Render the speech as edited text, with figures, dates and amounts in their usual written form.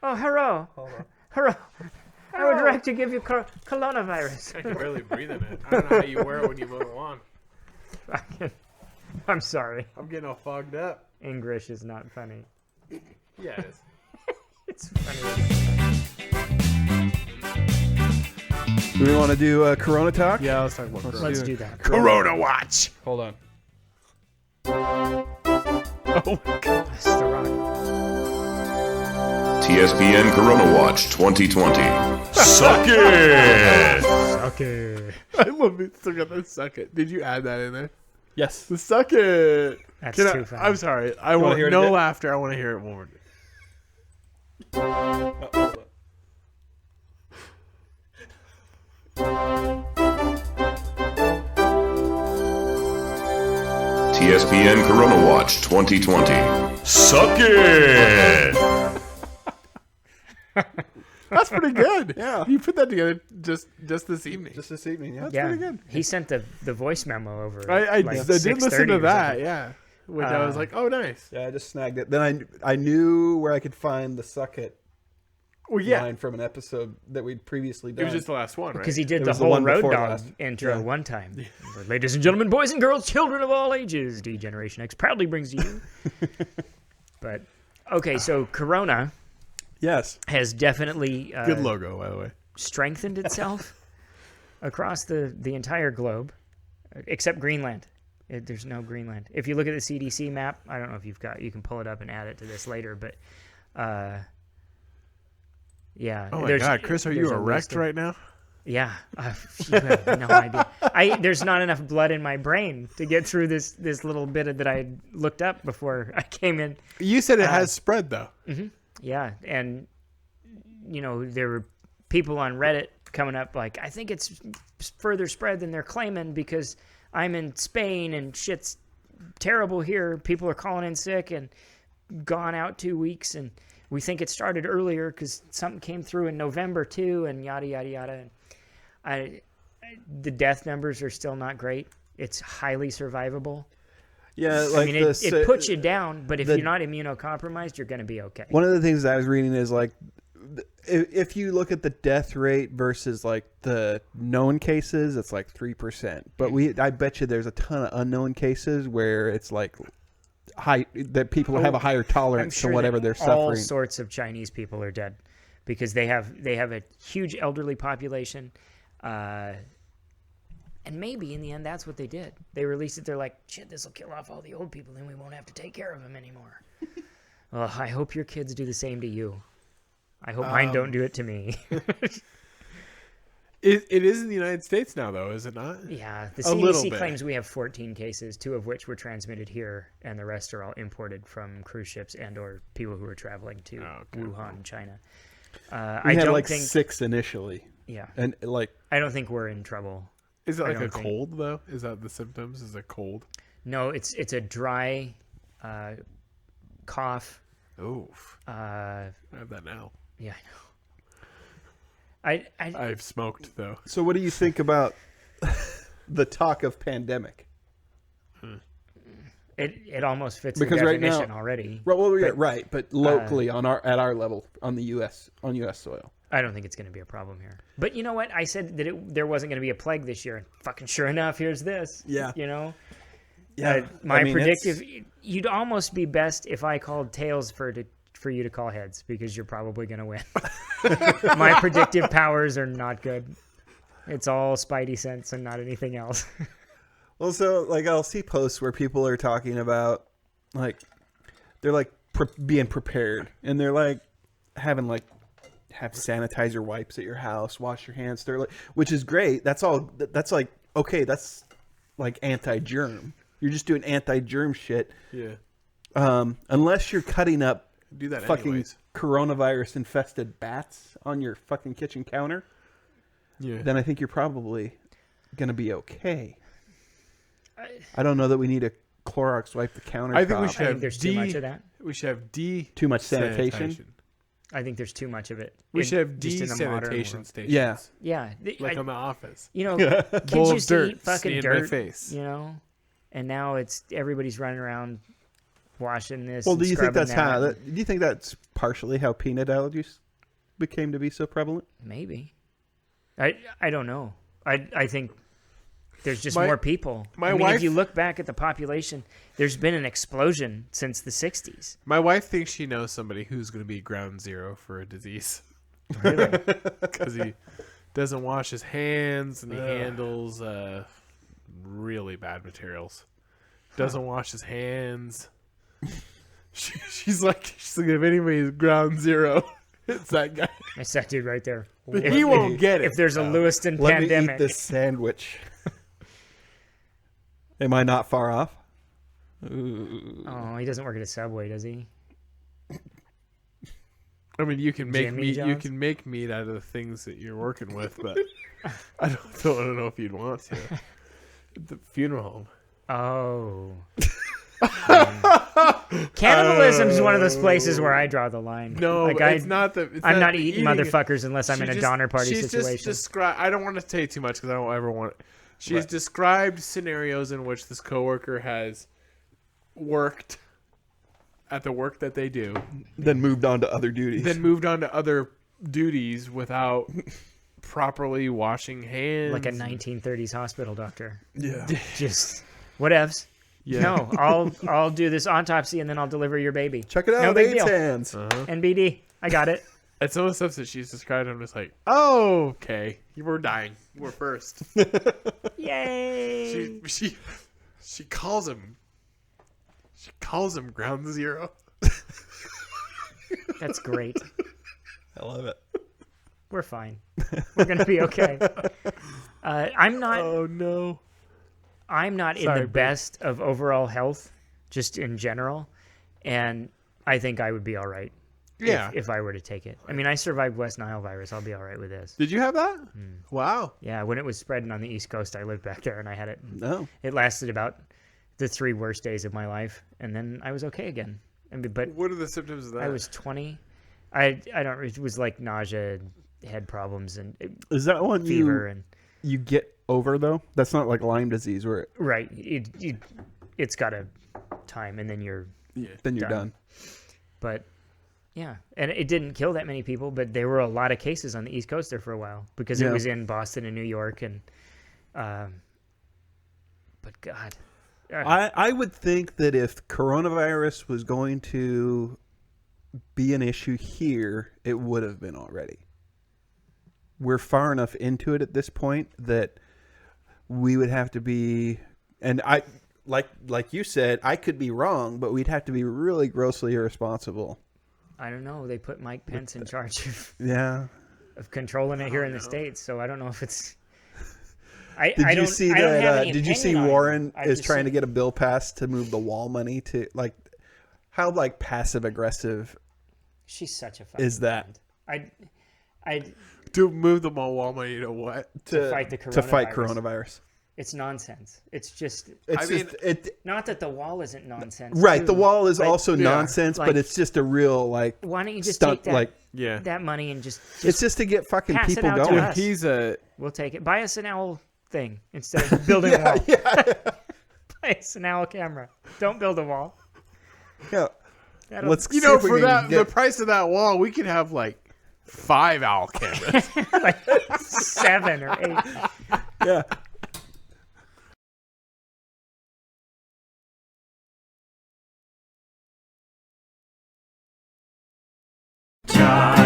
Oh, hello. Hold on. Hello. I would like to give you coronavirus. I can barely breathe in it. I don't know how you wear it when you mow the lawn. I'm sorry. I'm getting all fogged up. English is not funny. Yeah, it is. It's funny. Do we want to do Corona talk? Yeah, let's talk about Let's do that. Corona Watch. Hold on. Oh my God. That's the rock. TSPN Corona Watch 2020. Suck it! Okay. I love it. Still got the suck it. Did you add that in there? Yes. The suck it. That's Can too funny. I'm sorry. I wanna want hear it no again? laughter. I want to hear it one more. TSPN Corona Watch 2020. Suck it! That's pretty good. Yeah. You put that together just this evening. Just this evening, yeah. Yeah, pretty good. he sent the voice memo over. I like did listen 6:30 to or that. something. Yeah. Which I was like, oh, nice. Yeah, I just snagged it. Then I knew where I could find the suck it Well, yeah. line from an episode that we'd previously It done. was just the last one, right? Because he did It the was the whole one Road before Dog last. intro Yeah. one time. Ladies and gentlemen, boys and girls, children of all ages, D-Generation X proudly brings to you. But, okay, so Corona Yes. has definitely Good logo, by the way. strengthened itself across the entire globe, except Greenland. There's no Greenland. If you look at the CDC map, I don't know if you can pull it up and add it to this later, but yeah. Oh my there's- God, Chris, are there's you a erect list of- right now? Yeah, you have no idea. There's not enough blood in my brain to get through this little bit that I looked up before I came in. You said it has spread, though. Yeah, and there were people on Reddit coming up like, I think it's further spread than they're claiming because I'm in Spain and shit's terrible here. People are calling in sick and gone out 2 weeks, and we think it started earlier because something came through in November too, and yada yada yada. And the death numbers are still not great. It's highly survivable. Yeah, like I mean, it puts you down, but if you're not immunocompromised, you're going to be okay. One of the things I was reading is like, if you look at the death rate versus like the known cases, it's like 3%. But I bet you there's a ton of unknown cases where it's like high that people have a higher tolerance to whatever they're suffering. All sorts of Chinese people are dead because they have a huge elderly population. And maybe in the end, that's what they did. They released it. They're like, shit, this will kill off all the old people. Then we won't have to take care of them anymore. Well, I hope your kids do the same to you. I hope mine don't do it to me. It is in the United States now, though, is it not? Yeah, the A little CDC bit. claims we have 14 cases, 2 of which were transmitted here, and the rest are all imported from cruise ships and or people who are traveling to Wuhan, China. We had like 6 initially. Yeah. And like, I don't think we're in trouble. Is it I like a don't think- cold, though? Is that the symptoms? Is it cold? No, it's a dry cough. Oof. I have that now. Yeah, I know. I've smoked, though. so what do you think about the talk of pandemic? It almost fits Because the right now- definition already. Well, yeah, right, but locally at our level on U.S. soil. I don't think it's going to be a problem here. But you know what? I said that there wasn't going to be a plague this year, and fucking sure enough, here's this. Yeah. You know? Yeah, My I mean, predictive... You'd almost be best if I called tails for you to call heads, because you're probably going to win. My predictive powers are not good. It's all spidey sense and not anything else. Well, so like I'll see posts where people are talking about like they're like being prepared, and they're like having like have sanitizer wipes at your house, wash your hands thoroughly, which is great. That's all. That's like okay. That's like anti-germ. You're just doing anti-germ shit. Yeah. Unless you're cutting up Do that fucking anyways. coronavirus infested bats on your fucking kitchen counter, Yeah. then I think you're probably gonna be okay. I don't know that we need to Clorox wipe the countertop. I think we should I have think there's too much of that. We should have Too much sanitation? I think there's too much of it. We should have just in the modern desanitation world. stations. Yeah. Yeah. Like on the office. You know, Bowl kids of used to dirt, eat fucking stay in my dirt, face. you know, and now it's everybody's running around washing this. Well, and do you think scrubbing that's how? that. Do you think that's partially how peanut allergies became to be so prevalent? Maybe. I don't know. I think there's just My- more people. my I mean, wife- if you look back at the population, there's been an explosion since the 60s. My wife thinks she knows somebody who's going to be ground zero for a disease Really? because he doesn't wash his hands and he handles really bad materials. Doesn't wash his hands. She's like, if anybody's ground zero, it's that guy. It's that dude right there. He won't get it. If there's a Lewiston Let me pandemic. eat this sandwich. Am I not far off? Ooh. Oh, he doesn't work at a Subway, does he? I mean, you can make Jimmy meat. You John's? can make meat out of the things that you're working with, but I don't know if you'd want to. The funeral home. Oh. Cannibalism is one of those places where I draw the line. No, like it's not the. It's I'm not the eating motherfuckers unless I'm in a Donner Party she's situation. Just I don't want to tell you too much because I don't ever want. She's described scenarios in which this coworker has worked at the work that they do, Then moved on to other duties. then moved on to other duties without properly washing hands. Like a 1930s hospital doctor. yeah. Just whatevs. Yeah. No, I'll do this autopsy and then I'll deliver your baby. Check it out. No big AIDS deal. hands. NBD. I got it. And some of the stuff that she's described, I'm just like, oh, okay, you were dying. You were first. Yay. She calls him. She calls him ground zero. That's great. I love it. We're fine. We're gonna be okay. I'm not. Oh no. I'm not in Sorry, the babe. best of overall health, just in general, and I think I would be all right. Yeah. If I were to take it. I mean, I survived West Nile virus. I'll be all right with this. Did you have that? Hmm. Wow. Yeah, when it was spreading on the East Coast, I lived back there, and I had it. No. It lasted about the 3 worst days of my life, and then I was okay again. I mean, but What are the symptoms of that? I was 20. I don't. It was like nausea, head problems, and Is that one fever, and you get over though? That's not like Lyme disease where right. It's got a time, and then you're. then you're done. But yeah, and it didn't kill that many people, but there were a lot of cases on the East Coast there for a while because it Yeah. was in Boston and New York, and but God, I would think that if coronavirus was going to be an issue here, it would have been already. We're far enough into it at this point that we would have to be, and I like you said, I could be wrong, but we'd have to be really grossly irresponsible. I don't know. They put Mike Pence in charge Yeah. of controlling it here in the States, so I don't know if it's. Did you see that? Did you see opinion on it. Warren I've is just trying seen- to get a bill passed to move the wall money to like how like passive aggressive She's such a fucking is that I to move the mall wall money to what? to fight the coronavirus. coronavirus? It's nonsense. It's just It's I just mean, it not that the wall isn't nonsense. right. too, The wall is but also nonsense, Like- but it's just a real like Why don't you just stunt. take that Like Yeah. that money and just it's just to get fucking pass it people out to going. us. He's a we'll take it. Buy us an owl thing instead of building a wall. Buy us an owl camera. Don't build a wall. Yeah. That'll- Let's you see know if we for can that get- the price of that wall we could have like 5 owl cameras. like 7 or 8. yeah. John